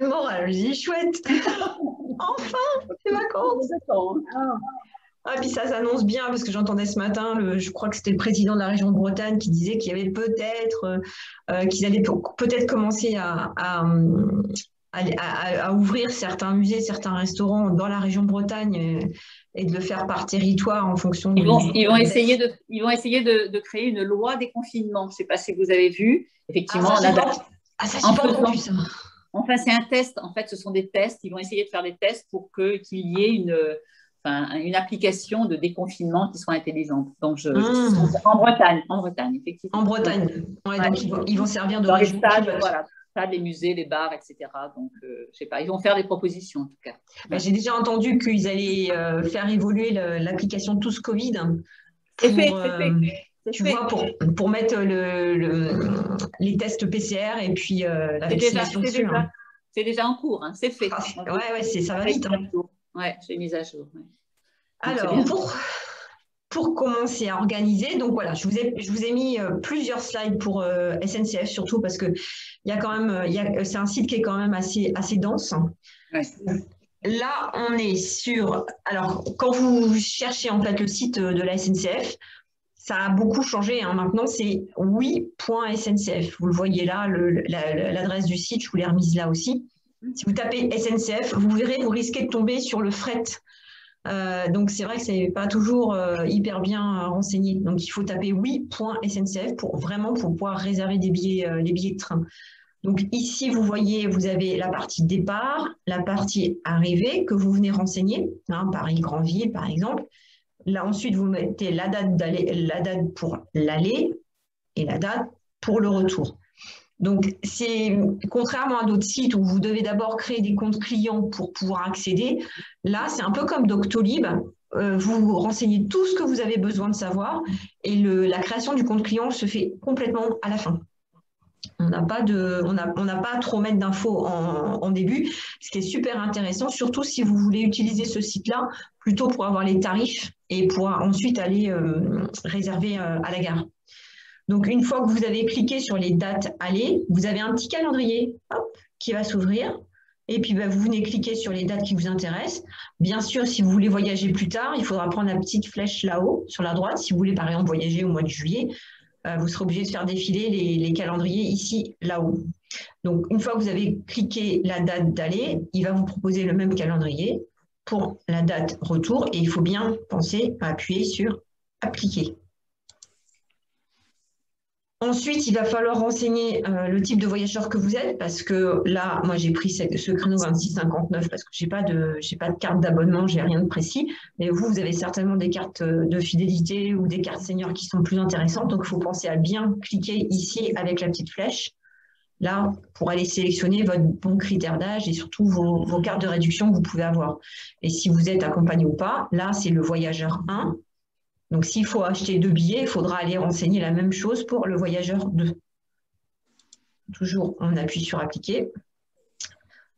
morale. Je dis chouette. Enfin, les vacances. Ah, puis ça s'annonce bien parce que j'entendais ce matin, je crois que c'était le président de la région de Bretagne qui disait qu'il y avait peut-être, qu'ils allaient peut-être commencer à ouvrir certains musées, certains restaurants dans la région de Bretagne et de le faire par territoire en fonction Ils du vont, ils vont essayer contexte. de, ils vont essayer de créer une loi déconfinement. Je ne sais pas si vous avez vu. Ah, Effectivement, ça, j'ai pas, ah, ça, j'ai en pas encore vu faisant, ça. enfin, c'est un test. En fait, ce sont des tests. Ils vont essayer de faire des tests pour qu'il y ait une application de déconfinement qui soit intelligente. Donc, Hum, en Bretagne, en effectivement. Donc, Bretagne. Ouais, ouais. donc ils vont servir de Dans les région stades, pilote. voilà, stades, les musées, les bars, etc. Donc, je sais pas, ils vont faire des propositions en tout cas. Bah, Ouais. j'ai déjà entendu qu'ils allaient faire évoluer l'application Tous Covid C'est pour, fait, c'est fait, c'est tu vois, fait. pour mettre les tests PCR et puis la C'est déjà, vaccination c'est dessus. Hein. déjà, c'est déjà en cours, hein, c'est fait. Ah, Moi, ouais, ouais, ça j'ai va fait vite. une Hein. mise à jour. Ouais, j'ai mis à jour. Ouais. Donc c'est Alors, bien. pour commencer à organiser, donc voilà, je vous ai mis plusieurs slides pour SNCF, surtout parce que il y a quand même, c'est un site qui est quand même assez dense. Ouais. Là, on est sur. Alors, quand vous cherchez en fait le site de la SNCF, ça a beaucoup changé. Hein. Maintenant, c'est oui.sncf. Vous le voyez là, l'adresse du site, je vous l'ai remise là aussi. Si vous tapez SNCF, vous verrez, vous risquez de tomber sur le fret. Donc, c'est vrai que c'est pas toujours hyper bien renseigné. Donc, il faut taper oui.sncf pour pouvoir réserver les billets de train. Donc, ici, vous voyez, vous avez la partie départ, la partie arrivée que vous venez renseigner, hein, Paris-Grandville, par exemple. Là, ensuite, vous mettez la date pour l'aller et la date pour le retour. Donc, c'est contrairement à d'autres sites où vous devez d'abord créer des comptes clients pour pouvoir accéder. Là, c'est un peu comme Doctolib. Vous renseignez tout ce que vous avez besoin de savoir et la création du compte client se fait complètement à la fin. On n'a pas à trop mettre d'infos en début, ce qui est super intéressant, surtout si vous voulez utiliser ce site-là plutôt pour avoir les tarifs et pour ensuite aller réserver à la gare. Donc, une fois que vous avez cliqué sur les dates aller, vous avez un petit calendrier qui va s'ouvrir. Et puis, vous venez cliquer sur les dates qui vous intéressent. Bien sûr, si vous voulez voyager plus tard, il faudra prendre la petite flèche là-haut, sur la droite. Si vous voulez, par exemple, voyager au mois de juillet, vous serez obligé de faire défiler les calendriers ici, là-haut. Donc, une fois que vous avez cliqué la date d'aller, il va vous proposer le même calendrier pour la date retour. Et il faut bien penser à appuyer sur appliquer. Ensuite, il va falloir renseigner le type de voyageur que vous êtes parce que là, moi, j'ai pris ce créneau 26,59 parce que j'ai pas de carte d'abonnement, j'ai rien de précis. Mais vous avez certainement des cartes de fidélité ou des cartes seniors qui sont plus intéressantes. Donc, il faut penser à bien cliquer ici avec la petite flèche. Là, pour aller sélectionner votre bon critère d'âge et surtout vos cartes de réduction que vous pouvez avoir. Et si vous êtes accompagné ou pas, là, c'est le voyageur 1. Donc, s'il faut acheter 2 billets, il faudra aller renseigner la même chose pour le voyageur 2. Toujours, on appuie sur appliquer.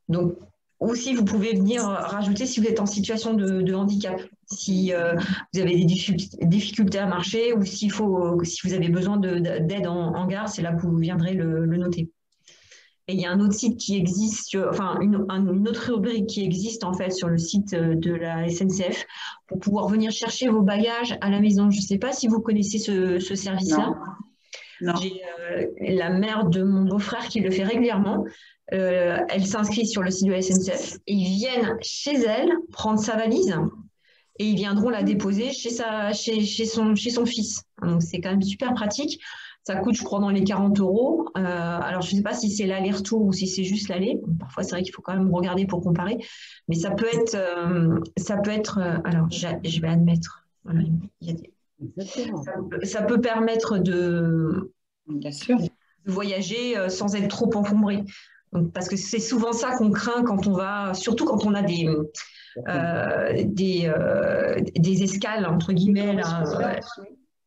Donc, aussi, vous pouvez venir rajouter si vous êtes en situation de handicap, si vous avez des difficultés à marcher ou si vous avez besoin d'aide en gare, c'est là que vous viendrez le noter. Et il y a un autre site qui existe, enfin une autre rubrique qui existe en fait sur le site de la SNCF pour pouvoir venir chercher vos bagages à la maison. Je ne sais pas si vous connaissez ce service-là. Non. J'ai la mère de mon beau-frère qui le fait régulièrement. Elle s'inscrit sur le site de la SNCF et ils viennent chez elle prendre sa valise et ils viendront la déposer chez son fils. Donc c'est quand même super pratique. Ça coûte, je crois, dans les 40 euros. Alors, je ne sais pas si c'est l'aller-retour ou si c'est juste l'aller. Parfois, c'est vrai qu'il faut quand même regarder pour comparer. Mais ça peut être. Alors, je vais admettre. Voilà, ça peut permettre Bien sûr. de voyager sans être trop encombré. Donc, parce que c'est souvent ça qu'on craint quand on va, surtout quand on a des escales, entre guillemets. Là,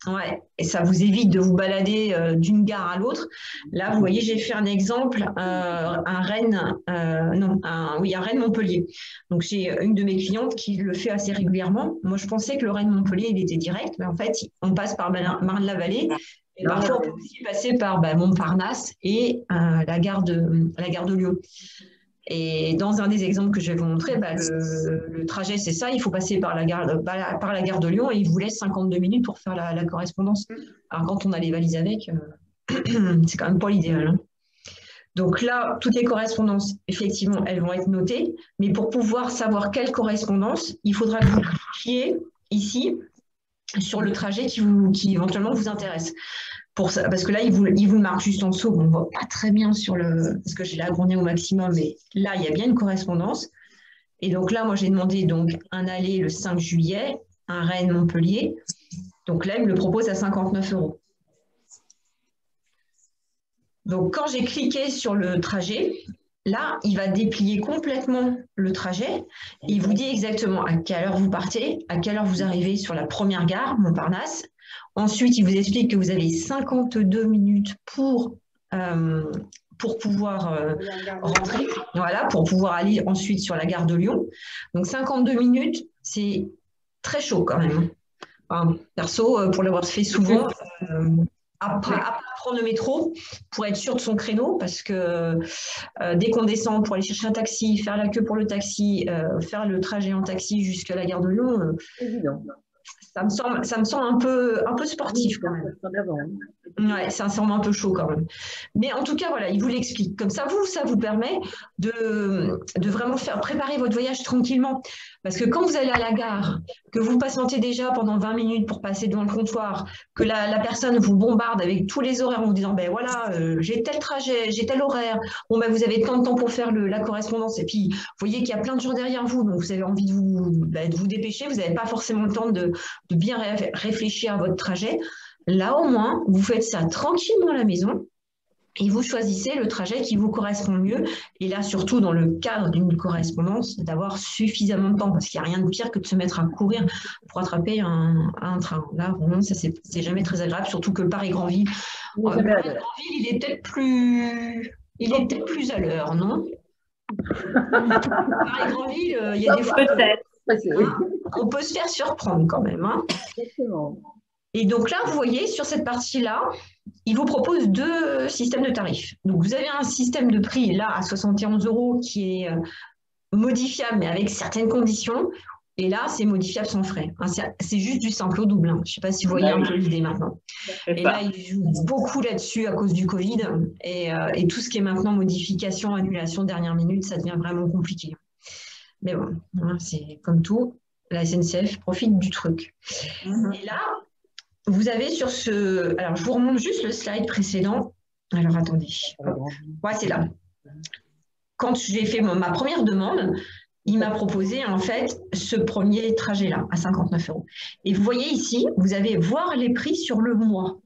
ouais, et ça vous évite de vous balader d'une gare à l'autre. Là, vous voyez, j'ai fait un exemple, un Rennes-Montpellier. Donc, j'ai une de mes clientes qui le fait assez régulièrement. Moi, je pensais que le Rennes-Montpellier, il était direct, mais en fait, on passe par Marne-la-Vallée. Et parfois, on peut aussi passer par Montparnasse et la gare de Lyon. Et dans un des exemples que je vais vous montrer, le trajet, c'est ça. Il faut passer par la gare de Lyon et il vous laisse 52 minutes pour faire la correspondance. Alors, quand on a les valises avec, c'est quand même pas l'idéal. Hein. Donc là, toutes les correspondances, effectivement, elles vont être notées. Mais pour pouvoir savoir quelle correspondance, il faudra que vous cliquiez ici sur le trajet qui éventuellement vous intéresse. Pour ça, parce que là, il vous le marque juste en dessous. On ne voit pas très bien parce que j'ai l'agrandi au maximum, mais là, il y a bien une correspondance. Et donc là, moi, j'ai demandé donc un aller le 5 juillet, un Rennes-Montpellier. Donc là, il me le propose à 59 €. Donc, quand j'ai cliqué sur le trajet, là, il va déplier complètement le trajet. Et il vous dit exactement à quelle heure vous partez, à quelle heure vous arrivez sur la première gare, Montparnasse. Ensuite, il vous explique que vous avez 52 minutes pour pouvoir rentrer, voilà, pour pouvoir aller ensuite sur la gare de Lyon. Donc, 52 minutes, c'est très chaud quand même. Enfin, perso, pour l'avoir fait souvent, après prendre le métro pour être sûr de son créneau, parce que dès qu'on descend pour aller chercher un taxi, faire la queue pour le taxi, faire le trajet en taxi jusqu'à la gare de Lyon, ça me semble un peu sportif quand même. Ouais, c'est sûrement un peu chaud quand même. Mais en tout cas, voilà, il vous l'explique. Comme ça vous permet de vraiment préparer votre voyage tranquillement. Parce que quand vous allez à la gare, que vous patientez déjà pendant 20 minutes pour passer devant le comptoir, que la personne vous bombarde avec tous les horaires en vous disant, ben voilà, j'ai tel trajet, j'ai tel horaire, bon, ben vous avez tant de temps pour faire la correspondance. Et puis, vous voyez qu'il y a plein de gens derrière vous, donc vous avez envie de vous dépêcher, vous n'avez pas forcément le temps de bien réfléchir à votre trajet. Là, au moins, vous faites ça tranquillement à la maison et vous choisissez le trajet qui vous correspond le mieux. Et là, surtout dans le cadre d'une correspondance, d'avoir suffisamment de temps, parce qu'il n'y a rien de pire que de se mettre à courir pour attraper un train. Là, vraiment, ça, c'est jamais très agréable, surtout que Paris-Grandville, il est peut-être plus à l'heure, non? Paris-Grandville, il y a des fois... Peut-être. On peut se faire surprendre quand même. Hein. Exactement. Et donc là, vous voyez, sur cette partie-là, il vous propose 2 systèmes de tarifs. Donc, vous avez un système de prix, là, à 71 € qui est modifiable, mais avec certaines conditions. Et là, c'est modifiable sans frais. Hein, c'est juste du simple au double. Hein. Je ne sais pas si vous voyez un peu l'idée maintenant. Et là, il joue beaucoup là-dessus à cause du Covid. Et tout ce qui est maintenant modification, annulation, dernière minute, ça devient vraiment compliqué. Mais bon, c'est comme tout. La SNCF profite du truc. Et là, vous avez sur ce... Alors, je vous remonte juste le slide précédent. Alors, attendez. Ouais, c'est là. Quand j'ai fait ma première demande, il m'a proposé, en fait, ce premier trajet-là, à 59 €. Et vous voyez ici, vous avez voir les prix sur le mois.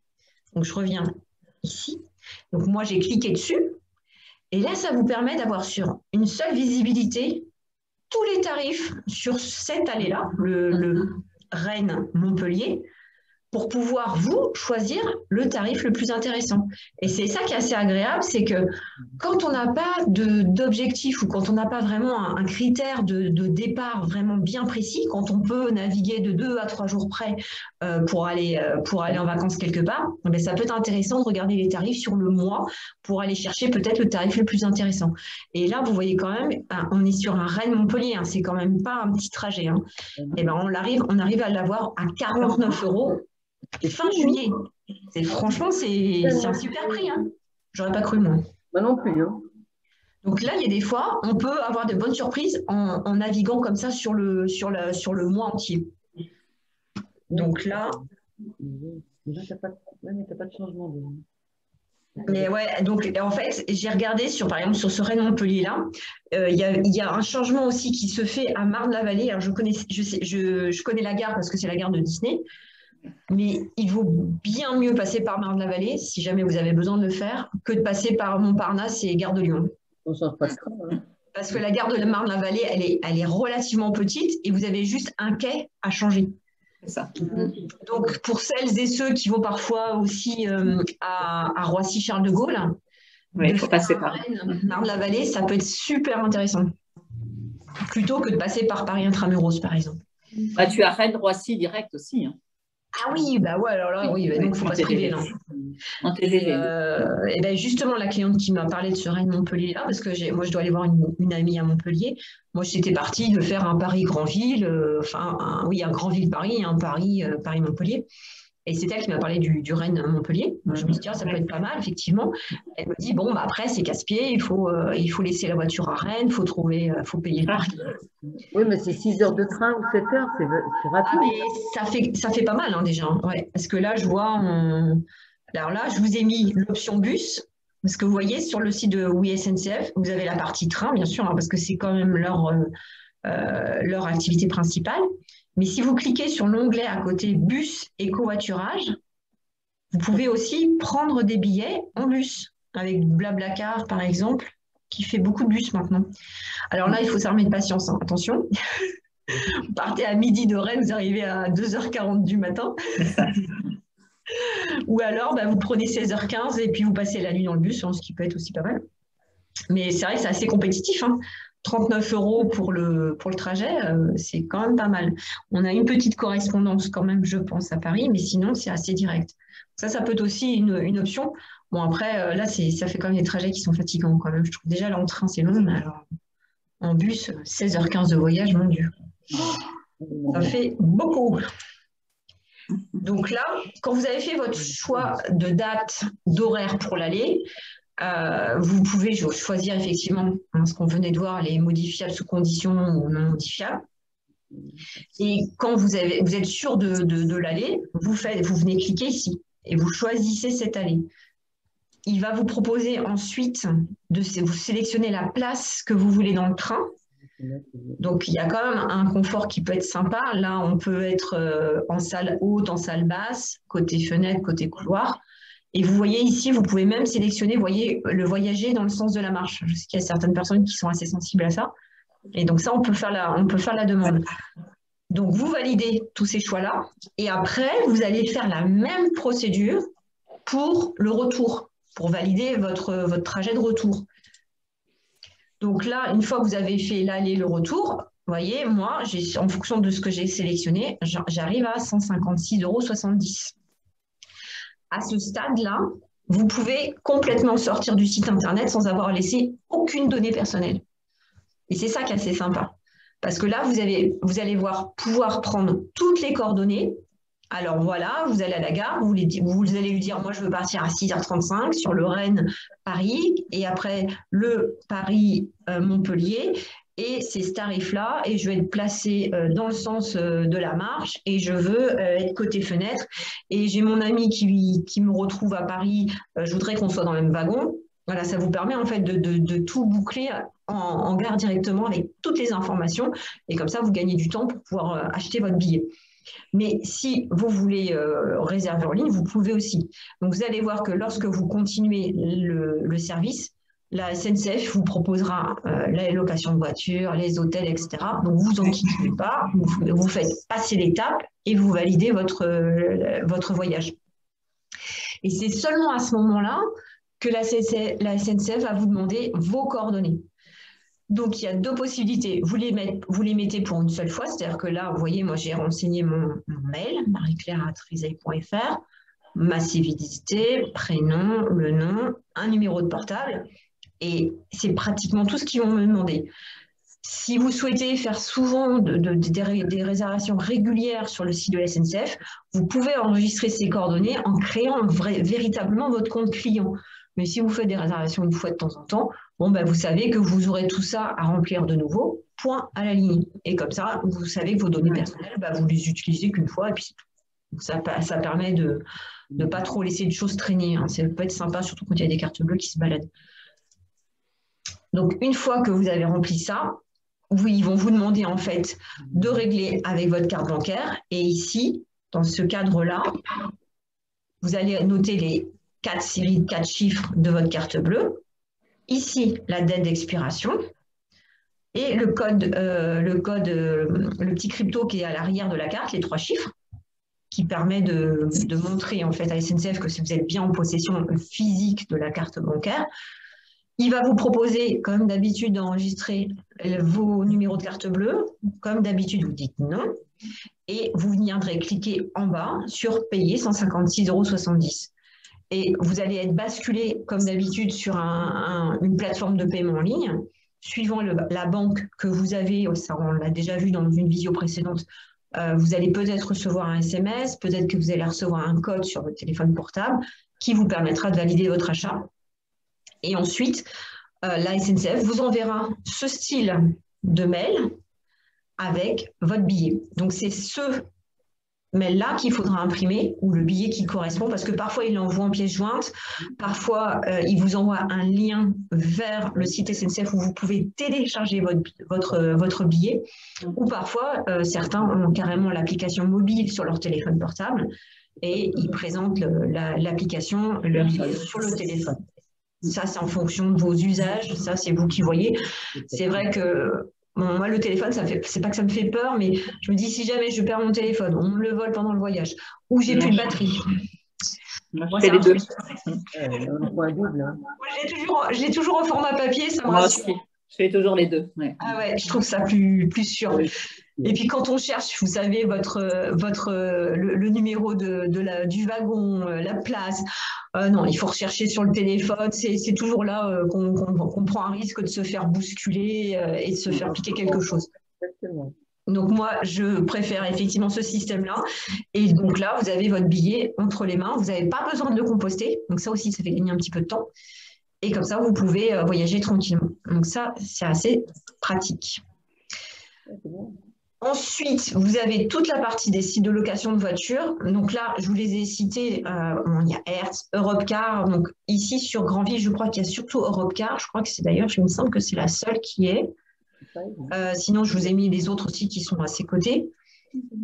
Donc, je reviens ici. Donc, moi, j'ai cliqué dessus. Et là, ça vous permet d'avoir sur une seule visibilité tous les tarifs sur cette allée-là, le Rennes-Montpellier, pour pouvoir, vous, choisir le tarif le plus intéressant. Et c'est ça qui est assez agréable, c'est que quand on n'a pas d'objectif ou quand on n'a pas vraiment un critère de départ vraiment bien précis, quand on peut naviguer de 2 à 3 jours près pour aller en vacances quelque part, ben ça peut être intéressant de regarder les tarifs sur le mois pour aller chercher peut-être le tarif le plus intéressant. Et là, vous voyez quand même, on est sur un Rennes-Montpellier, hein, c'est quand même pas un petit trajet. Hein. Et ben on arrive à l'avoir à 49 € fin juillet. Franchement, c'est un super prix. Hein. J'aurais pas cru, moi. Moi non plus. Hein. Donc là, il y a des fois, on peut avoir de bonnes surprises en naviguant comme ça sur le mois entier. Donc là... Là, tu n'as pas de changement. Mais ouais, donc en fait, j'ai regardé par exemple sur ce Rennes-Montpellier-là, il y a un changement aussi qui se fait à Marne-la-Vallée. Alors je connais la gare parce que c'est la gare de Disney. Mais il vaut bien mieux passer par Marne-la-Vallée, si jamais vous avez besoin de le faire, que de passer par Montparnasse et Gare de Lyon. On change pas de train. Hein. Parce que la gare de Marne-la-Vallée, elle est relativement petite et vous avez juste un quai à changer. C'est ça. Donc, pour celles et ceux qui vont parfois aussi à Roissy-Charles de Gaulle, il faut passer par Marne-la-Vallée, ça peut être super intéressant. Plutôt que de passer par Paris Intramuros, par exemple. Bah, tu as Rennes-Roissy direct aussi. Hein. Ah oui, bah ouais, alors là, oui, bah donc il ne faut En pas se priver, TGV. non. En Et, TGV, oui. et ben justement, la cliente qui m'a parlé de ce Rennes-Montpellier là, parce que moi je dois aller voir une amie à Montpellier. Moi, j'étais partie de faire un Paris-Grandville, enfin, oui, un Grandville-Paris, un Paris, Paris-Montpellier. Et c'est elle qui m'a parlé du Rennes-Montpellier. Donc, je me suis dit, ah, ça peut être pas mal, effectivement. Elle me dit, bon, bah, après, c'est casse-pied, il faut laisser la voiture à Rennes, faut payer le parking. Oui, mais c'est 6 heures de train ou 7 heures, c'est Ah, rapide. mais ça fait pas mal, hein, déjà. Ouais. Parce que là, je vois, alors là, je vous ai mis l'option bus. Parce que vous voyez, sur le site de Oui SNCF, vous avez la partie train, bien sûr, hein, parce que c'est quand même leur activité principale. Mais si vous cliquez sur l'onglet à côté bus et covoiturage, vous pouvez aussi prendre des billets en bus, avec Blablacar, par exemple, qui fait beaucoup de bus maintenant. Alors là, il faut s'armer de patience, hein, attention. Vous partez à midi de Rennes, vous arrivez à 2h40 du matin. Ou alors, bah, vous prenez 16h15 et puis vous passez la nuit dans le bus, ce qui peut être aussi pas mal. Mais c'est vrai que c'est assez compétitif, hein. 39 € pour le trajet, c'est quand même pas mal. On a une petite correspondance quand même, je pense, à Paris, mais sinon, c'est assez direct. Ça peut être aussi une option. Bon, après, là, ça fait quand même des trajets qui sont fatigants quand même. Je trouve déjà, là, en train, c'est long, mais alors, en bus, 16h15 de voyage, mon Dieu. Ça fait beaucoup. Donc là, quand vous avez fait votre choix de date, d'horaire pour l'aller, vous pouvez choisir effectivement ce qu'on venait de voir, les modifiables sous condition ou non modifiables. Et quand vous êtes sûr de l'aller, vous venez cliquer ici et vous choisissez cette allée. Il va vous proposer ensuite vous sélectionner la place que vous voulez dans le train. Donc, il y a quand même un confort qui peut être sympa. Là, on peut être en salle haute, en salle basse, côté fenêtre, côté couloir. Et vous voyez ici, vous pouvez même sélectionner, vous voyez, le voyager dans le sens de la marche. Je sais qu'il y a certaines personnes qui sont assez sensibles à ça. Et donc ça, on peut faire la demande. Donc, vous validez tous ces choix-là. Et après, vous allez faire la même procédure pour le retour, pour valider votre trajet de retour. Donc là, une fois que vous avez fait l'aller, le retour, vous voyez, moi, en fonction de ce que j'ai sélectionné, j'arrive à 156,70 €. À ce stade-là, vous pouvez complètement sortir du site internet sans avoir laissé aucune donnée personnelle. Et c'est ça qui est assez sympa. Parce que là, vous allez pouvoir prendre toutes les coordonnées. Alors voilà, vous allez à la gare, vous allez lui dire, moi je veux partir à 6h35 sur le Rennes-Paris et après le Paris-Montpellier. Et c'est ce tarif-là, et je vais être placée dans le sens de la marche, et je veux être côté fenêtre. Et j'ai mon ami qui me retrouve à Paris, je voudrais qu'on soit dans le même wagon. Voilà, ça vous permet en fait de tout boucler en gare directement avec toutes les informations, et comme ça, vous gagnez du temps pour pouvoir acheter votre billet. Mais si vous voulez réserver en ligne, vous pouvez aussi. Donc, vous allez voir que lorsque vous continuez le service, la SNCF vous proposera la location de voiture, les hôtels, etc. Donc, vous n'en pas, vous faites passer l'étape et vous validez votre voyage. Et c'est seulement à ce moment-là que la SNCF va vous demander vos coordonnées. Donc, il y a deux possibilités. Vous les mettez pour une seule fois, c'est-à-dire que là, vous voyez, moi, j'ai renseigné mon mail, marieclaire@trisaille.fr, ma civilité, prénom, le nom, un numéro de portable, et c'est pratiquement tout ce qu'ils vont me demander. Si vous souhaitez faire souvent des réservations régulières sur le site de la SNCF, vous pouvez enregistrer ces coordonnées en créant véritablement votre compte client. Mais si vous faites des réservations une fois de temps en temps, vous savez que vous aurez tout ça à remplir de nouveau, point à la ligne. Et comme ça, vous savez que vos données personnelles, vous les utilisez qu'une fois et puis c'est tout. Donc ça permet de ne pas trop laisser de choses traîner. Ça peut être sympa, surtout quand il y a des cartes bleues qui se baladent. Donc, une fois que vous avez rempli ça, ils vont vous demander en fait de régler avec votre carte bancaire. Et ici, dans ce cadre-là, vous allez noter les 4 séries, 4 chiffres de votre carte bleue. Ici, la date d'expiration et le petit crypto qui est à l'arrière de la carte, les 3 chiffres, qui permet de montrer en fait à la SNCF que si vous êtes bien en possession physique de la carte bancaire. Il va vous proposer, comme d'habitude, d'enregistrer vos numéros de carte bleue. Comme d'habitude, vous dites non. et vous viendrez cliquer en bas sur payer 156,70 €. Et vous allez être basculé, comme d'habitude, sur une plateforme de paiement en ligne. Suivant la banque que vous avez, ça on l'a déjà vu dans une visio précédente, vous allez peut-être recevoir un SMS, peut-être que vous allez recevoir un code sur votre téléphone portable qui vous permettra de valider votre achat. Et ensuite, la SNCF vous enverra ce style de mail avec votre billet. Donc, c'est ce mail-là qu'il faudra imprimer, ou le billet qui correspond, parce que parfois, il l'envoie en pièce jointe, parfois, il vous envoie un lien vers le site SNCF où vous pouvez télécharger votre billet, ou parfois, certains ont carrément l'application mobile sur leur téléphone portable, et ils présentent l'application sur le téléphone. Ça, c'est en fonction de vos usages, ça, c'est vous qui voyez. C'est vrai que bon, moi, le téléphone, c'est pas que ça me fait peur, mais je me dis, si jamais je perds mon téléphone, on me le vole pendant le voyage, ou j'ai plus de batterie. Moi, je fais les deux. Je l'ai toujours au format papier, ça me Moi rassure. aussi, je fais toujours les deux. Ouais. Ah ouais, je trouve ça plus sûr. Et puis quand on cherche, vous savez, le numéro du wagon, la place, non, il faut rechercher sur le téléphone. C'est toujours là qu'on prend un risque de se faire bousculer et de se faire piquer quelque chose. Exactement. Donc moi, je préfère effectivement ce système-là. Et donc là, vous avez votre billet entre les mains. Vous n'avez pas besoin de le composter. Donc ça aussi, ça fait gagner un petit peu de temps. Et comme ça, vous pouvez voyager tranquillement. Donc ça, c'est assez pratique. Ensuite, vous avez toute la partie des sites de location de voitures. Donc là, je vous les ai cités. Il y a Hertz, Europcar. Donc ici, sur Granville, je crois qu'il y a surtout Europcar. Je crois que c'est d'ailleurs, il me semble que c'est la seule qui est. Sinon, je vous ai mis les autres aussi qui sont à ses côtés.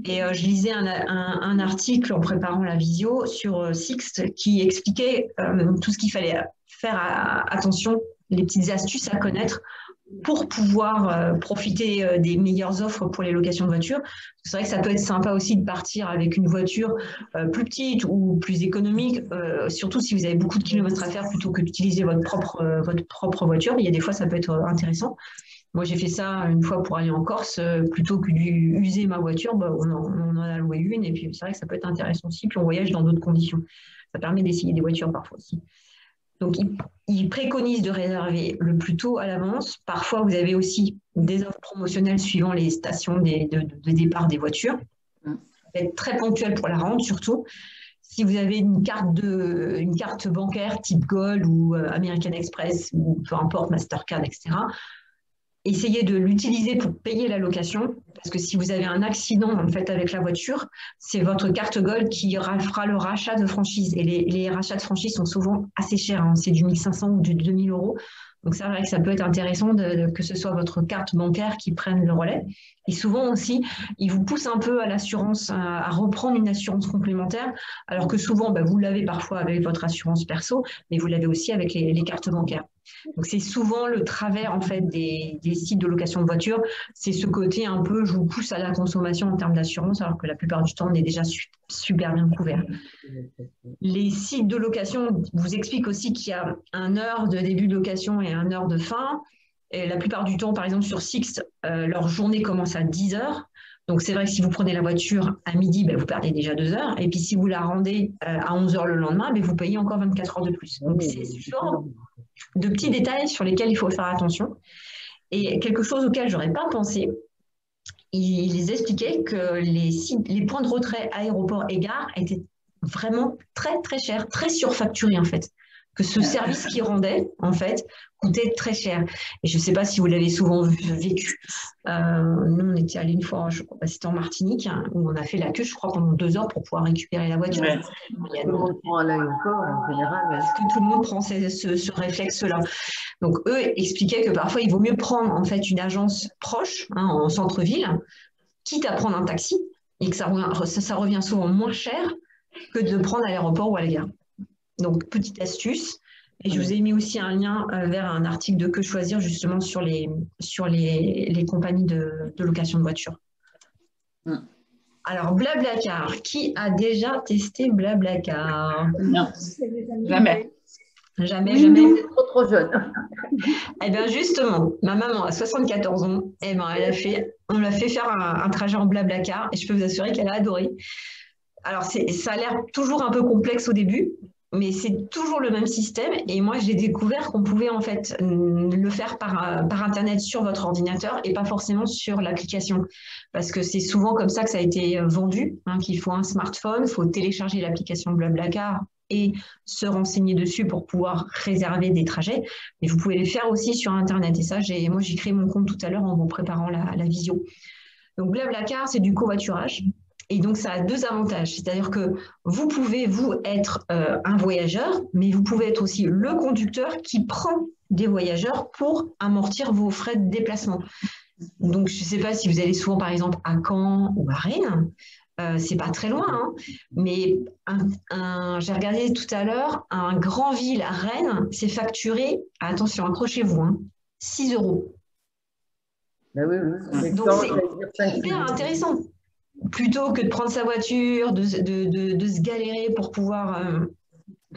Et je lisais un article en préparant la visio sur Sixt qui expliquait tout ce qu'il fallait faire attention, les petites astuces à connaître pour pouvoir profiter des meilleures offres pour les locations de voitures. C'est vrai que ça peut être sympa aussi de partir avec une voiture plus petite ou plus économique, surtout si vous avez beaucoup de kilomètres à faire plutôt que d'utiliser votre propre voiture. Il y a des fois, ça peut être intéressant. Moi, j'ai fait ça une fois pour aller en Corse, plutôt que d'user ma voiture, on en a loué une, et puis c'est vrai que ça peut être intéressant aussi, puis on voyage dans d'autres conditions. Ça permet d'essayer des voitures parfois aussi. Donc, ils préconisent de réserver le plus tôt à l'avance. Parfois, vous avez aussi des offres promotionnelles suivant les stations de départ des voitures. Être très ponctuel pour la rente, surtout. Si vous avez une carte bancaire type Gold ou American Express, ou peu importe, Mastercard, etc., essayez de l'utiliser pour payer la location, parce que si vous avez un accident en fait avec la voiture, c'est votre carte Gold qui fera le rachat de franchise. Et les rachats de franchise sont souvent assez chers, hein. C'est du 1 500 ou du 2 000 €. Donc c'est vrai que ça peut être intéressant que ce soit votre carte bancaire qui prenne le relais. Et souvent aussi, ils vous poussent un peu à l'assurance, à reprendre une assurance complémentaire, alors que souvent, vous l'avez parfois avec votre assurance perso, mais vous l'avez aussi avec les cartes bancaires. Donc c'est souvent le travers en fait des sites de location de voitures, c'est ce côté un peu je vous pousse à la consommation en termes d'assurance, alors que la plupart du temps on est déjà super bien couvert. Les sites de location vous expliquent aussi qu'il y a 1 heure de début de location et 1 heure de fin. Et la plupart du temps, par exemple sur Sixt, leur journée commence à 10 heures. Donc c'est vrai que si vous prenez la voiture à midi, vous perdez déjà 2 heures. Et puis si vous la rendez à 11 heures le lendemain, vous payez encore 24 heures de plus. Donc c'est ce genre de petits détails sur lesquels il faut faire attention. Et quelque chose auquel je n'aurais pas pensé, ils expliquaient que les points de retrait aéroport et gare étaient vraiment très très chers, très surfacturés en fait. Que ce service qu'ils rendaient, en fait, coûtait très cher. Et je ne sais pas si vous l'avez souvent vécu. Nous, on était allés une fois, c'était en Martinique, hein, où on a fait la queue, je crois, pendant 2 heures pour pouvoir récupérer la voiture. Ouais. Tout le monde prend à l'aéroport, en général. Parce que tout le monde prend ce réflexe-là. Donc, eux expliquaient que parfois, il vaut mieux prendre en fait une agence proche, hein, en centre-ville, quitte à prendre un taxi, et que ça revient souvent moins cher que de prendre à l'aéroport ou à la gare. Donc, petite astuce. Et je vous ai mis aussi un lien vers un article de Que Choisir, justement, sur les compagnies de location de voitures. Alors, Blablacar. Qui a déjà testé Blablacar? Non, jamais. Jamais. Trop jeune. Eh bien, justement, ma maman a 74 ans. Eh ben, on l'a fait faire un trajet en Blablacar et je peux vous assurer qu'elle a adoré. Alors, ça a l'air toujours un peu complexe au début, mais c'est toujours le même système. Et moi, j'ai découvert qu'on pouvait en fait le faire par Internet sur votre ordinateur et pas forcément sur l'application. Parce que c'est souvent comme ça que ça a été vendu, hein, qu'il faut un smartphone, il faut télécharger l'application Blablacar et se renseigner dessus pour pouvoir réserver des trajets. Mais vous pouvez le faire aussi sur Internet. Et ça, moi, j'ai créé mon compte tout à l'heure en vous préparant la visio. Donc, Blablacar, c'est du covoiturage. Et donc, ça a deux avantages. C'est-à-dire que vous pouvez, vous, être un voyageur, mais vous pouvez être aussi le conducteur qui prend des voyageurs pour amortir vos frais de déplacement. Donc, je ne sais pas si vous allez souvent, par exemple, à Caen ou à Rennes. C'est pas très loin, hein, mais j'ai regardé tout à l'heure, un Granville à Rennes, c'est facturé, attention, accrochez-vous, hein, 6 euros. Ben oui, oui. Donc, c'est hyper intéressant. Plutôt que de prendre sa voiture, de se galérer pour pouvoir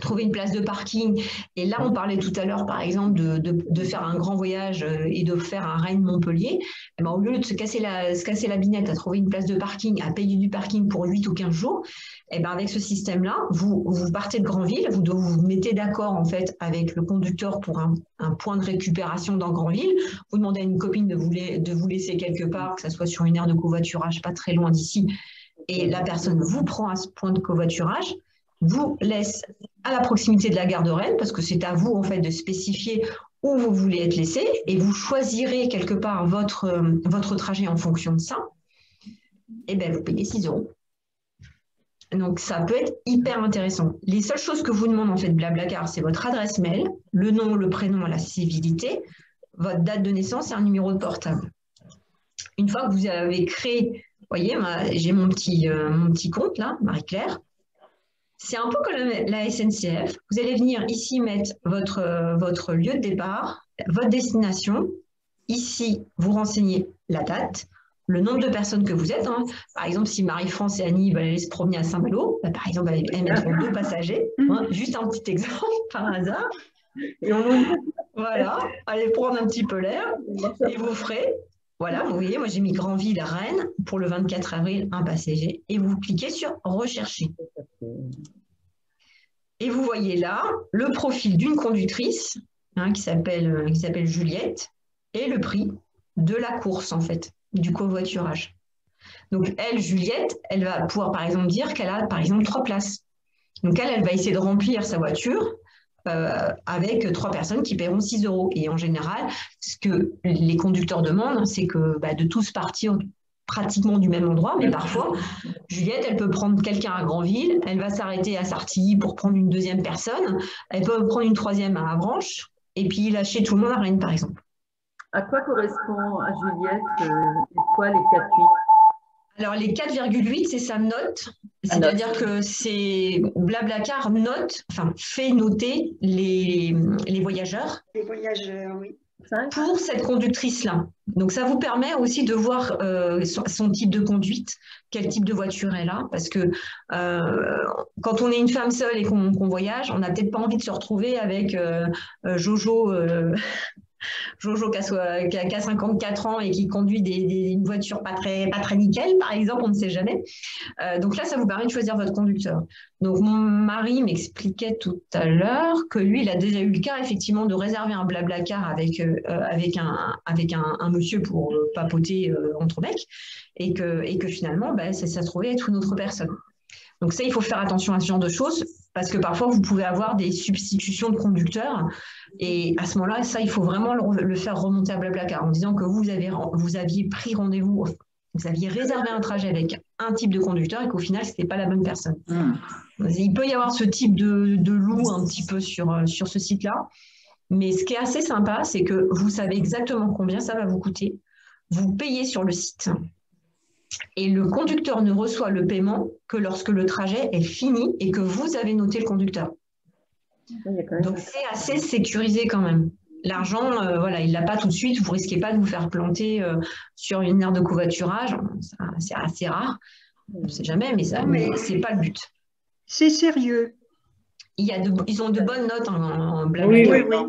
trouver une place de parking. Et là, on parlait tout à l'heure, par exemple, de faire un grand voyage et de faire un Rennes-Montpellier. Eh ben, au lieu de se casser la binette à trouver une place de parking, à payer du parking pour 8 ou 15 jours, eh ben, avec ce système-là, vous partez de Granville, vous vous mettez d'accord en fait avec le conducteur pour un point de récupération dans Granville. Vous demandez à une copine de vous laisser quelque part, que ce soit sur une aire de covoiturage pas très loin d'ici, et la personne vous prend à ce point de covoiturage, vous laisse à la proximité de la gare de Rennes, parce que c'est à vous en fait de spécifier où vous voulez être laissé, et vous choisirez quelque part votre trajet en fonction de ça. Et bien, vous payez 6 euros. Donc, ça peut être hyper intéressant. Les seules choses que vous demande en fait Blablacar, c'est votre adresse mail, le nom, le prénom, la civilité, votre date de naissance et un numéro de portable. Une fois que vous avez créé, vous voyez, j'ai mon petit compte là, Marie-Claire. C'est un peu comme la SNCF. Vous allez venir ici mettre votre lieu de départ, votre destination. Ici, vous renseignez la date, le nombre de personnes que vous êtes. Hein. Par exemple, si Marie-France et Annie veulent aller se promener à Saint-Malo, bah, par exemple, elles mettront 2 passagers. Hein. Juste un petit exemple, par hasard. Et voilà, allez prendre un petit peu l'air et vous ferez. Voilà, vous voyez, moi j'ai mis Granville à Rennes pour le 24 avril, un passager. Et vous cliquez sur Rechercher. Et vous voyez là le profil d'une conductrice hein, qui s'appelle Juliette et le prix de la course, en fait, du covoiturage. Donc, elle, Juliette, elle va pouvoir, par exemple, dire qu'elle a, par exemple, 3 places. Donc, elle va essayer de remplir sa voiture avec 3 personnes qui paieront 6 euros. Et en général, ce que les conducteurs demandent, c'est que de tous partir pratiquement du même endroit, mais parfois, Juliette, elle peut prendre quelqu'un à Granville, elle va s'arrêter à Sartilly pour prendre une 2e personne, elle peut prendre une 3e à Avranches, et puis lâcher tout le monde à Rennes, par exemple. À quoi correspond à Juliette c'est quoi les 4,8? Alors, les 4,8, c'est sa note. C'est-à-dire que c'est Blablacar fait noter les voyageurs. Les voyageurs, oui. Pour cette conductrice-là. Donc, ça vous permet aussi de voir son type de conduite, quel type de voiture elle a, parce que quand on est une femme seule et qu'on voyage, on n'a peut-être pas envie de se retrouver avec Jojo qui a 54 ans et qui conduit une voiture pas très nickel, par exemple, on ne sait jamais. Donc là, ça vous permet de choisir votre conducteur. Donc mon mari m'expliquait tout à l'heure que lui, il a déjà eu le cas, effectivement, de réserver un Blablacar avec un monsieur pour papoter entre mecs et que finalement, ça se trouvait être une autre personne. Donc ça, il faut faire attention à ce genre de choses parce que parfois, vous pouvez avoir des substitutions de conducteurs et à ce moment-là, ça, il faut vraiment le faire remonter à Blablacar en disant que vous aviez pris rendez-vous, vous aviez réservé un trajet avec un type de conducteur et qu'au final, ce n'était pas la bonne personne. Il peut y avoir ce type de loup un petit peu sur ce site-là, mais ce qui est assez sympa, c'est que vous savez exactement combien ça va vous coûter. Vous payez sur le site. Et le conducteur ne reçoit le paiement que lorsque le trajet est fini et que vous avez noté le conducteur. Donc, c'est assez sécurisé quand même. L'argent, il ne l'a pas tout de suite. Vous ne risquez pas de vous faire planter sur une aire de covoiturage. C'est assez rare. On ne sait jamais, mais ce n'est pas le but. C'est sérieux. Ils ont de bonnes notes en Blablacar.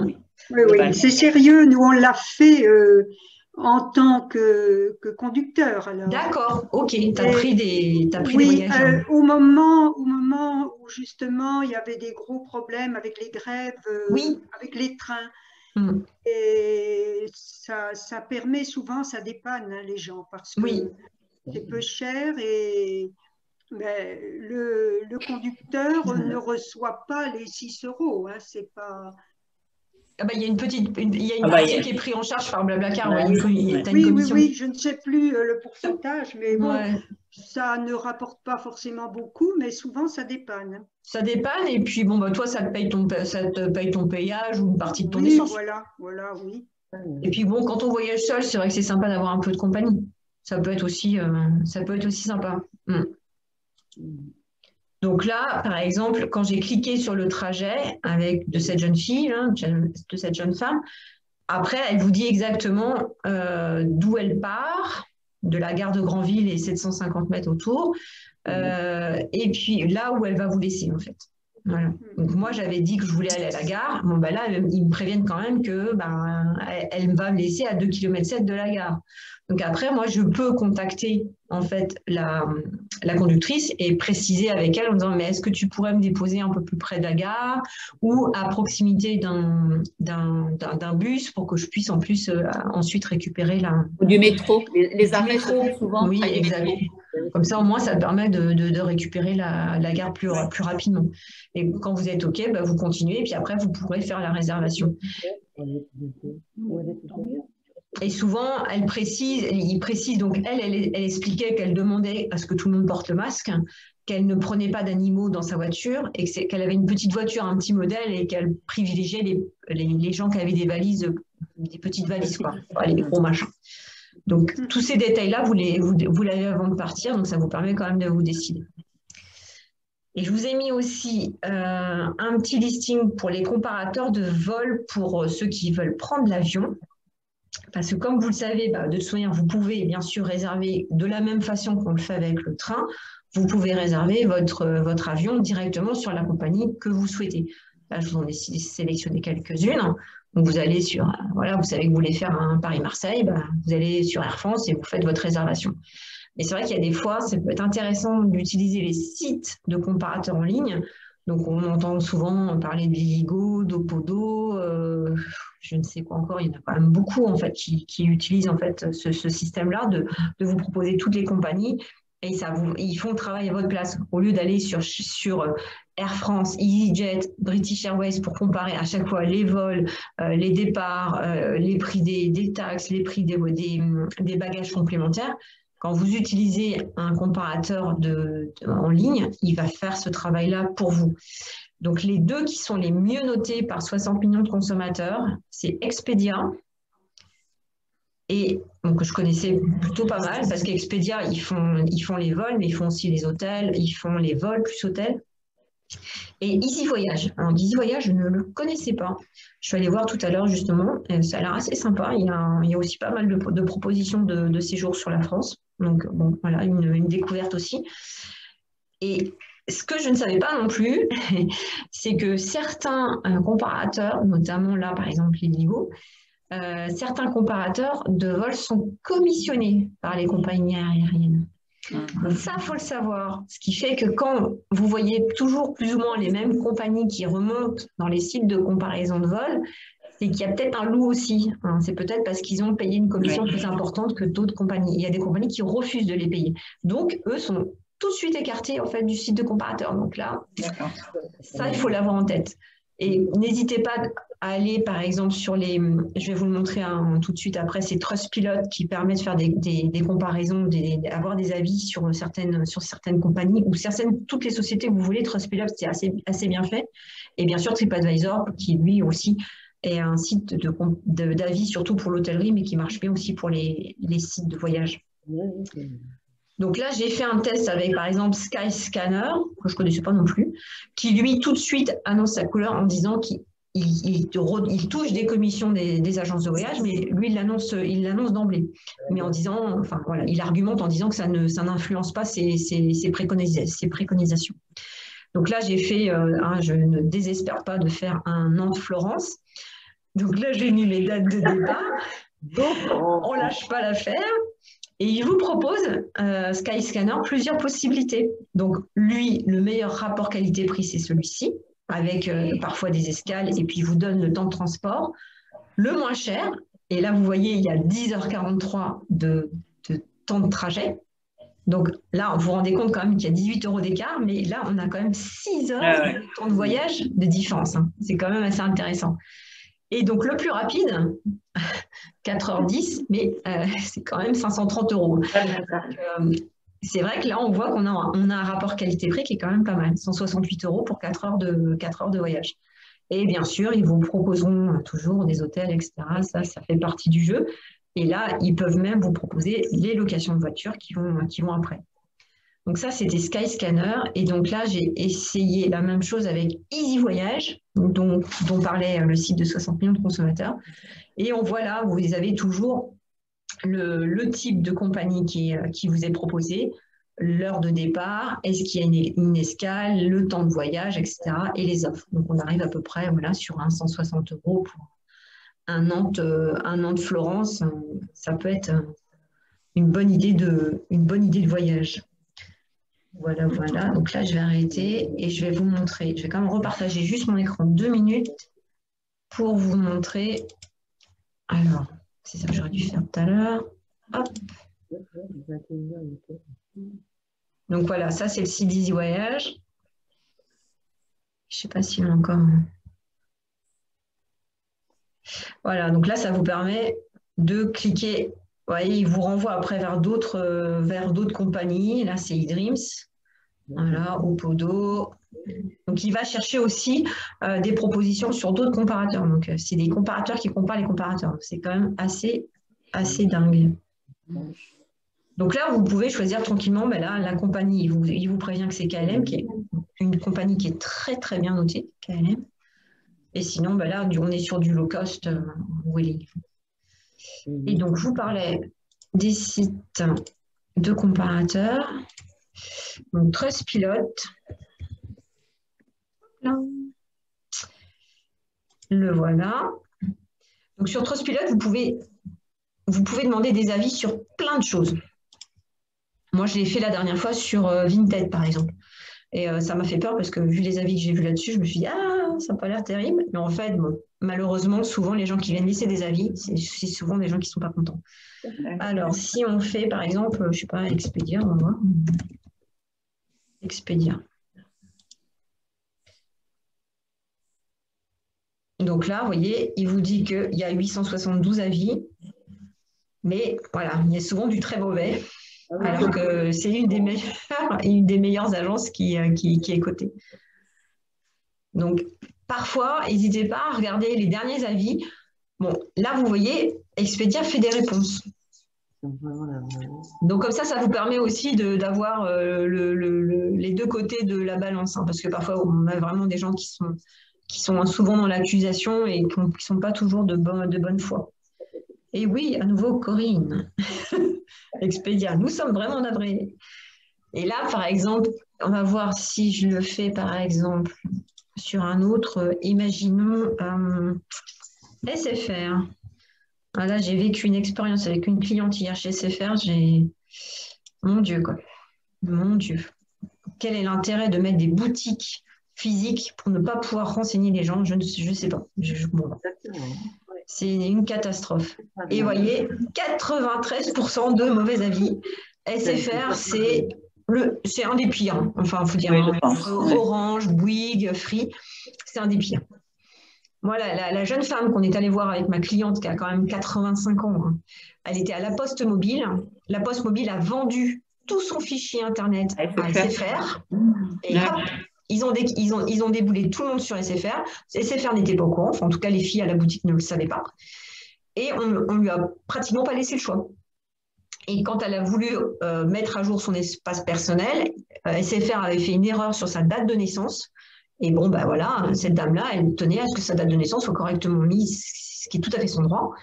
Oui. Oui, oui, c'est sérieux. Nous, on l'a fait en tant que conducteur. Alors. D'accord, ok. Tu as Et pris des oui, voyageurs. au moment où justement il y avait des gros problèmes avec les grèves, Oui. avec les trains, Mm. et ça permet souvent, ça dépanne hein, les gens parce que Oui. c'est peu cher et ben, le conducteur ne reçoit pas les 6 euros. Hein, c'est pas. Ah bah, il y a il y a une Ah bah, partie qui est prise en charge par Blablacar. bah Ouais, oui, tu as une Oui, oui, commission. oui, je ne sais plus le pourcentage, mais bon, Ouais. ça ne rapporte pas forcément beaucoup, mais souvent ça dépanne. Ça dépanne et puis bon bah toi ça te paye ton payage ou une partie de ton Oui, essence. voilà, oui. Et puis bon, quand on voyage seul, c'est vrai que c'est sympa d'avoir un peu de compagnie. Ça peut être aussi sympa. Mm. Donc là, par exemple, quand j'ai cliqué sur le trajet de cette jeune fille, hein, de cette jeune femme, après, elle vous dit exactement d'où elle part, de la gare de Granville et 750 mètres autour, et puis là où elle va vous laisser, en fait. Voilà. Donc moi, j'avais dit que je voulais aller à la gare. Bon, ben là, ils me préviennent quand même que elle va me laisser à 2,7 km de la gare. Donc après, moi, je peux contacter en fait la conductrice et préciser avec elle en disant, mais est-ce que tu pourrais me déposer un peu plus près de la gare ou à proximité d'un bus pour que je puisse en plus ensuite récupérer Ou du métro. Les du arrêts métro. se font souvent Oui, près du exact. métro. Comme ça, au moins, ça te permet de récupérer la gare plus rapidement. Et quand vous êtes OK, bah, vous continuez, et puis après, vous pourrez faire la réservation. Et souvent, il précise, donc elle expliquait qu'elle demandait à ce que tout le monde porte le masque, qu'elle ne prenait pas d'animaux dans sa voiture, et qu'elle avait une petite voiture, un petit modèle, et qu'elle privilégiait les gens qui avaient des valises, des petites valises, quoi, pas les gros machins. Donc, tous ces détails-là, vous l'avez avant de partir, donc ça vous permet quand même de vous décider. Et je vous ai mis aussi un petit listing pour les comparateurs de vol pour ceux qui veulent prendre l'avion. Parce que comme vous le savez, de toute manière, vous pouvez bien sûr réserver de la même façon qu'on le fait avec le train. Vous pouvez réserver votre avion directement sur la compagnie que vous souhaitez. Là, je vous en ai sélectionné quelques-unes. Donc, vous allez vous savez que vous voulez faire un Paris-Marseille, vous allez sur Air France et vous faites votre réservation. Mais c'est vrai qu'il y a des fois, ça peut être intéressant d'utiliser les sites de comparateurs en ligne. Donc, on entend souvent parler de Ligo, d'Opodo, je ne sais quoi encore. Il y en a quand même beaucoup en fait qui utilisent en fait ce système-là de vous proposer toutes les compagnies et ils font travailler à votre place au lieu d'aller sur Air France, EasyJet, British Airways pour comparer à chaque fois les vols, les départs, les prix des taxes, les prix des bagages complémentaires. Quand vous utilisez un comparateur en ligne, il va faire ce travail-là pour vous. Donc, les deux qui sont les mieux notés par 60 millions de consommateurs, c'est Expedia. Et donc, je connaissais plutôt pas mal parce qu'Expedia, ils font les vols, mais ils font aussi les hôtels, ils font les vols plus hôtels. Et Easy Voyage. Alors, Easy Voyage, je ne le connaissais pas. Je suis allée voir tout à l'heure, justement. Ça a l'air assez sympa. Il y a aussi pas mal de propositions de séjours sur la France. Donc, bon, voilà, une découverte aussi. Et ce que je ne savais pas non plus, c'est que certains comparateurs, notamment là, par exemple, les Ligo, certains comparateurs de vol sont commissionnés par les compagnies aériennes. Ça, il faut le savoir. Ce qui fait que quand vous voyez toujours plus ou moins les mêmes compagnies qui remontent dans les sites de comparaison de vol, c'est qu'il y a peut-être un loup aussi. C'est peut-être parce qu'ils ont payé une commission plus importante que d'autres compagnies. Il y a des compagnies qui refusent de les payer. Donc, eux sont tout de suite écartés en fait, du site de comparateur. Donc là, ça, il faut l'avoir en tête. Et n'hésitez pas à aller, par exemple, je vais vous le montrer tout de suite après, c'est Trustpilot qui permet de faire des comparaisons, avoir des avis sur certaines compagnies ou toutes les sociétés que vous voulez. Trustpilot, c'est assez bien fait. Et bien sûr, TripAdvisor, qui lui aussi est un site d'avis, surtout pour l'hôtellerie, mais qui marche bien aussi pour les sites de voyage. Donc là, j'ai fait un test avec, par exemple, Skyscanner, que je ne connaissais pas non plus, qui, lui, tout de suite annonce sa couleur en disant qu'il touche des commissions des agences de voyage, mais lui, il l'annonce d'emblée. Mais en disant, enfin, voilà, il argumente en disant que ça n'influence pas ses préconisations. Donc là, j'ai fait, je ne désespère pas de faire un Nantes-Florence. Donc là, j'ai mis mes dates de départ. On lâche pas l'affaire. Et il vous propose, Skyscanner, plusieurs possibilités. Donc, lui, le meilleur rapport qualité-prix, c'est celui-ci, avec parfois des escales, et puis il vous donne le temps de transport. Le moins cher, et là, vous voyez, il y a 10h43 de temps de trajet. Donc là, vous vous rendez compte quand même qu'il y a 18 € d'écart, mais là, on a quand même 6 heures de temps de voyage de différence. Hein. C'est quand même assez intéressant. Et donc, le plus rapide, 4h10, mais c'est quand même 530 €. C'est vrai que là, on voit qu'on a un rapport qualité-prix qui est quand même pas mal. 168 € pour 4 heures de voyage. Et bien sûr, ils vous proposeront toujours des hôtels, etc. Ça fait partie du jeu. Et là, ils peuvent même vous proposer les locations de voitures qui vont après. Donc ça, c'était Skyscanner. Et donc là, j'ai essayé la même chose avec Easy Voyage, dont parlait le site de 60 millions de consommateurs. Et on voit là, vous avez toujours le type de compagnie qui vous est proposé, l'heure de départ, est-ce qu'il y a une escale, le temps de voyage, etc. et les offres. Donc on arrive à peu près sur 160 € pour un Nantes-Florence. Ça peut être une bonne idée de voyage. Voilà. Donc là, je vais arrêter et je vais vous montrer. Je vais quand même repartager juste mon écran 2 minutes pour vous montrer. Alors, c'est ça que j'aurais dû faire tout à l'heure. Hop. Donc voilà, ça c'est le site d'Easy Voyage. Je ne sais pas s'il y a encore. Voilà, donc là, ça vous permet de cliquer. Vous voyez, il vous renvoie après vers d'autres compagnies. Là, c'est eDreams. Voilà, Opodo. Donc, il va chercher aussi des propositions sur d'autres comparateurs. Donc, c'est des comparateurs qui comparent les comparateurs. C'est quand même assez dingue. Donc là, vous pouvez choisir tranquillement. Ben là, la compagnie, il vous prévient que c'est KLM, qui est une compagnie qui est très, très bien notée, KLM. Et sinon, ben là, on est sur du low cost Vueling. Et donc, je vous parlais des sites de comparateurs. Donc, Trustpilot. Le voilà. Donc, sur Trustpilot, vous pouvez demander des avis sur plein de choses. Moi, je l'ai fait la dernière fois sur Vinted, par exemple. Et ça m'a fait peur parce que vu les avis que j'ai vus là-dessus, je me suis dit, ah, ça n'a pas l'air terrible. Mais en fait, bon, malheureusement, souvent, les gens qui viennent laisser des avis, c'est souvent des gens qui ne sont pas contents. Alors, si on fait, par exemple, je ne sais pas, Expedia, on va voir. Expedia. Donc là, vous voyez, il vous dit qu'il y a 872 avis. Mais voilà, il y a souvent du très mauvais. Alors que c'est une des meilleures agences qui est cotée. Donc, parfois, n'hésitez pas à regarder les derniers avis. Bon, là, vous voyez, Expedia fait des réponses. Donc, comme ça vous permet aussi d'avoir les deux côtés de la balance. Hein, parce que parfois, on a vraiment des gens qui sont souvent dans l'accusation et qui ne sont pas toujours de bonne foi. Et oui, à nouveau, Corinne. Expedia, nous sommes vraiment navrés. Et là, par exemple, on va voir si je le fais, par exemple, sur un autre, imaginons SFR. Là, j'ai vécu une expérience avec une cliente hier chez SFR. Mon Dieu, quoi. Mon Dieu. Quel est l'intérêt de mettre des boutiques physiques pour ne pas pouvoir renseigner les gens? Je ne sais pas. C'est une catastrophe. Et vous voyez, 93% de mauvais avis. SFR, c'est un des pires. Enfin, il faut dire, Orange, Bouygues, Free, c'est un des pires. Moi, la jeune femme qu'on est allé voir avec ma cliente, qui a quand même 85 ans, hein, elle était à la Poste Mobile. La Poste Mobile a vendu tout son fichier Internet à SFR. Et hop, ils ont déboulé tout le monde sur SFR. SFR n'était pas au courant. Enfin, en tout cas, les filles à la boutique ne le savaient pas. Et on lui a pratiquement pas laissé le choix. Et quand elle a voulu mettre à jour son espace personnel, SFR avait fait une erreur sur sa date de naissance. Et bon, ben voilà, cette dame-là, elle tenait à ce que sa date de naissance soit correctement mise, ce qui est tout à fait son droit.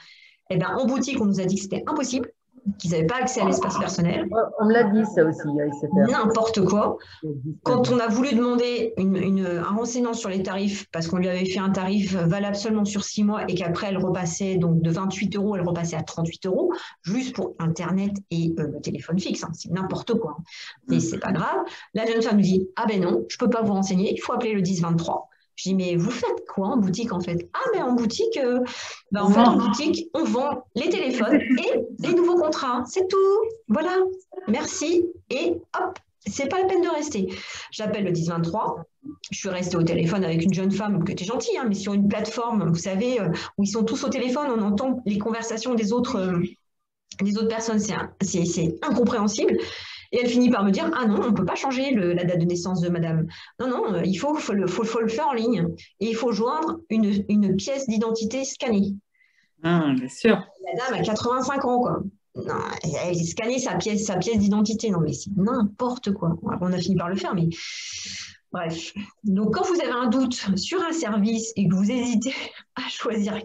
Et ben, en boutique, on nous a dit que c'était impossible. qu'ils n'avaient pas accès à l'espace personnel. On me l'a dit ça aussi à SFR. N'importe quoi. Quand on a voulu demander un renseignement sur les tarifs, parce qu'on lui avait fait un tarif valable seulement sur 6 mois et qu'après elle repassait donc de 28 €, elle repassait à 38 € juste pour Internet et le téléphone fixe. Hein. C'est n'importe quoi. Et c'est pas grave. La jeune femme nous dit ah ben non, je peux pas vous renseigner, il faut appeler le 10-23. Je dis mais vous faites quoi en boutique en fait? Ah mais en boutique, en boutique on vend les téléphones et les nouveaux contrats, c'est tout. Voilà, merci et hop. C'est pas la peine de rester. J'appelle le 10-23. Je suis restée au téléphone avec une jeune femme qui était gentille, hein, mais sur une plateforme, vous savez, où ils sont tous au téléphone, on entend les conversations des autres personnes. C'est incompréhensible. Et elle finit par me dire ah non, on ne peut pas changer la date de naissance de madame. Non, non, il faut le faire en ligne. Et il faut joindre une pièce d'identité scannée. Bien sûr. La dame a 85 ans, quoi. Non, elle a scanné sa pièce d'identité. Non, mais c'est n'importe quoi. On a fini par le faire, mais bref. Donc, quand vous avez un doute sur un service et que vous hésitez à choisir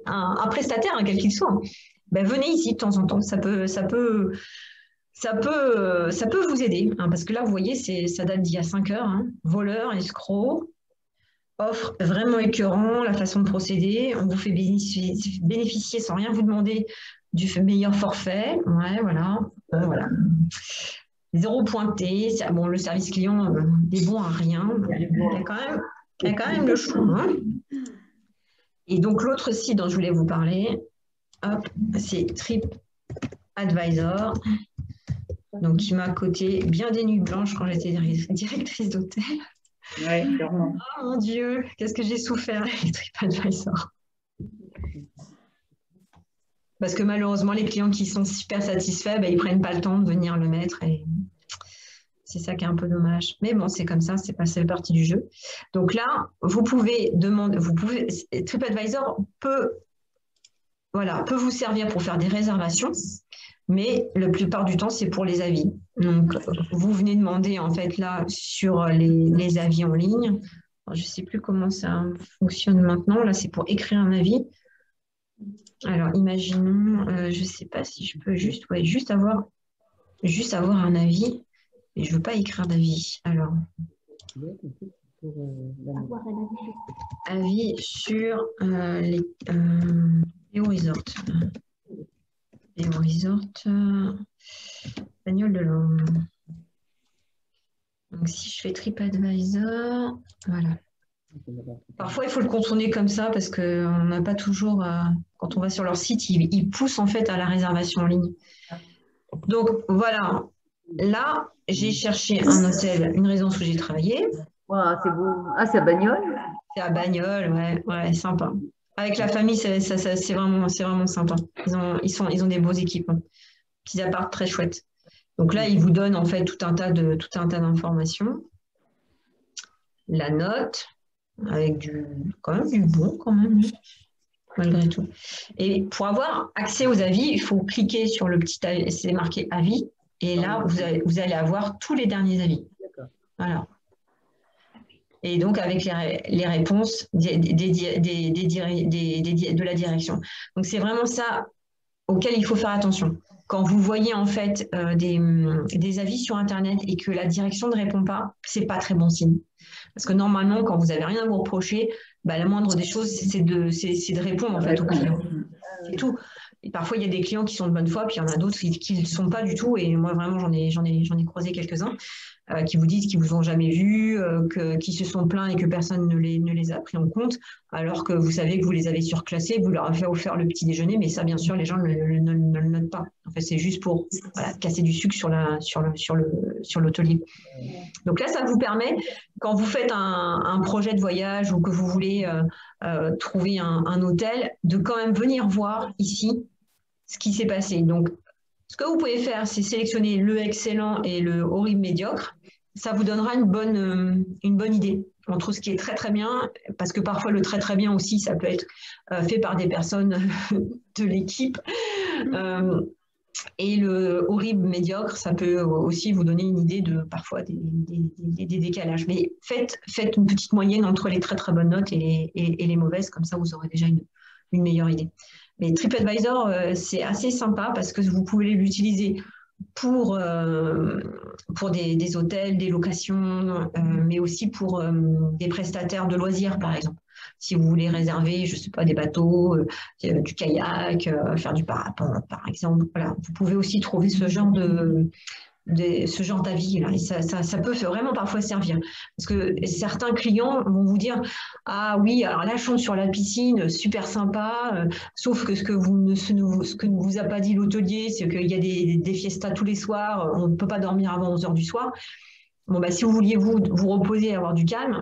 un prestataire, quel qu'il soit, ben, venez ici de temps en temps. Ça peut vous aider. Hein, parce que là, vous voyez, ça date d'il y a 5 heures. Hein. Voleurs, escrocs, offre vraiment écœurant, la façon de procéder. On vous fait bénéficier sans rien vous demander du meilleur forfait. Ouais, voilà. Voilà. 0 pointé. Bon, le service client est bon à rien. Il y a quand même le choix. Hein. Et donc, l'autre site dont je voulais vous parler, c'est TripAdvisor. Donc, qui m'a coté bien des nuits blanches quand j'étais directrice d'hôtel. Oui, clairement. Oh mon Dieu, qu'est-ce que j'ai souffert avec TripAdvisor. Parce que malheureusement, les clients qui sont super satisfaits, ils ne prennent pas le temps de venir le mettre. Et c'est ça qui est un peu dommage. Mais bon, c'est comme ça, c'est partie du jeu. Donc là, vous pouvez demander, TripAdvisor peut vous servir pour faire des réservations, mais la plupart du temps, c'est pour les avis. Donc, vous venez demander, en fait, là, sur les avis en ligne. Alors, je ne sais plus comment ça fonctionne maintenant. Là, c'est pour écrire un avis. Alors, imaginons, je ne sais pas si je peux juste avoir un avis. Et je ne veux pas écrire d'avis. Alors, avis sur les resorts. Les resorts, espagnol de l'homme. Donc, si je fais TripAdvisor, voilà. Parfois, il faut le contourner comme ça parce qu'on n'a pas toujours, quand on va sur leur site, ils poussent en fait à la réservation en ligne. Donc, voilà. Là, j'ai cherché un hôtel, une résidence où j'ai travaillé. Wow, c'est beau. Ah, c'est à Bagnoles? C'est à Bagnoles, ouais, sympa. Avec la famille, c'est vraiment sympa. Ils ont des beaux équipements. Petits apparts très chouettes. Donc là, ils vous donnent en fait tout un tas d'informations. La note, avec quand même du bon, quand même, malgré tout. Et pour avoir accès aux avis, il faut cliquer sur le petit avis, c'est marqué avis, et là, vous allez avoir tous les derniers avis. Voilà. Et donc avec les réponses de la direction. Donc c'est vraiment ça auquel il faut faire attention. Quand vous voyez en fait des avis sur Internet et que la direction ne répond pas, c'est pas très bon signe. Parce que normalement, quand vous n'avez rien à vous reprocher, la moindre des choses, c'est de répondre en fait aux clients. C'est tout. Et parfois, il y a des clients qui sont de bonne foi, puis il y en a d'autres qui ne le sont pas du tout. Et moi, vraiment, j'en ai croisé quelques-uns qui vous disent qu'ils ne vous ont jamais vu, qui se sont plaints et que personne ne les a pris en compte, alors que vous savez que vous les avez surclassés, vous leur avez offert le petit déjeuner, mais ça, bien sûr, les gens ne le notent pas. En fait, c'est juste pour casser du sucre sur l'hôtelier. Donc là, ça vous permet, quand vous faites un projet de voyage ou que vous voulez trouver un hôtel, de quand même venir voir ici ce qui s'est passé. Donc, ce que vous pouvez faire, c'est sélectionner le excellent et le horrible médiocre. Ça vous donnera une bonne idée entre ce qui est très très bien, parce que parfois le très très bien aussi, ça peut être fait par des personnes de l'équipe. Et le horrible médiocre, ça peut aussi vous donner une idée de parfois des décalages. Mais faites une petite moyenne entre les très très bonnes notes et les mauvaises, comme ça vous aurez déjà une meilleure idée. Mais TripAdvisor, c'est assez sympa parce que vous pouvez l'utiliser pour des hôtels, des locations, mais aussi pour des prestataires de loisirs, par exemple. Si vous voulez réserver, je ne sais pas, des bateaux, du kayak, faire du parapente, par exemple. Voilà. Vous pouvez aussi trouver ce genre d'avis là, et ça peut vraiment parfois servir parce que certains clients vont vous dire ah oui alors la chambre sur la piscine super sympa sauf que ce que ne vous a pas dit l'hôtelier c'est qu'il y a des fiestas tous les soirs, on ne peut pas dormir avant 11h du soir. Bon bah si vous vouliez vous reposer et avoir du calme,